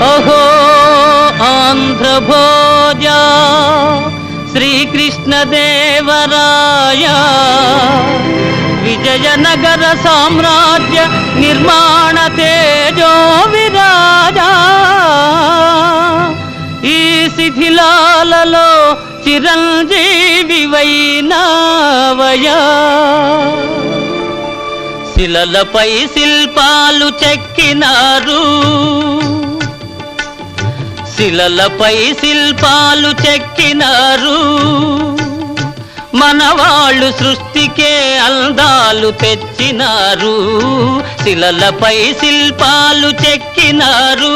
అహో ఆంధ్రభోజ శ్రీకృష్ణదేవరాయ విజయనగర సామ్రాజ్య నిర్మాణ తేజో విరాజా ఈ శిథిలాలలో చిరంజీవి వైనావయా శిలలపై శిల్పాలు చెక్కినారు శిలలపై శిల్పాలు చెక్కినారు మనవాళ్ళు సృష్టికే అందాలు తెచ్చినారు శిలలపై శిల్పాలు చెక్కినారు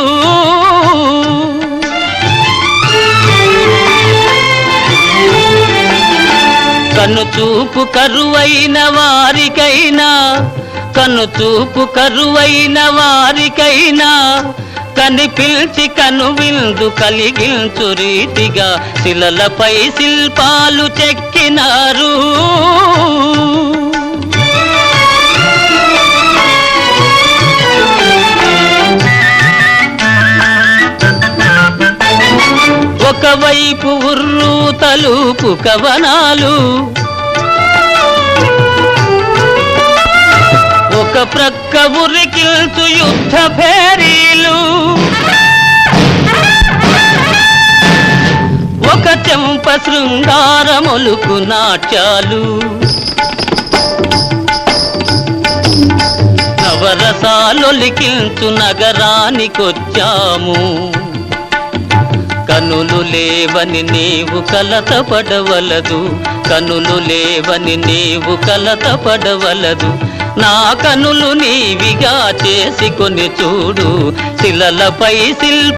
కనుచూపు కరువైన వారికైనా కనుచూపు కరువైన వారికైనా కనిపిల్చి కనువిందు కలిగించు రీతిగా శిలలపై శిల్పాలు చెక్కినారు ఒకవైపు ఉర్రు తలుపు కవనాలు ఒక ప్రక్క ఉరికిల్చు యుద్ధ భేరీలు ఒక చెంప శృంగారములుకు నాట్యాలు నవరసాలొలికిల్చు నగరానికొచ్చాము కనులు లేవని నీవు కలతపడవలదు కనులు లేవని నీవు కలతపడవలదు నా కనులు నీవిగా చేసుకొని చూడు శిలలపై శిల్ప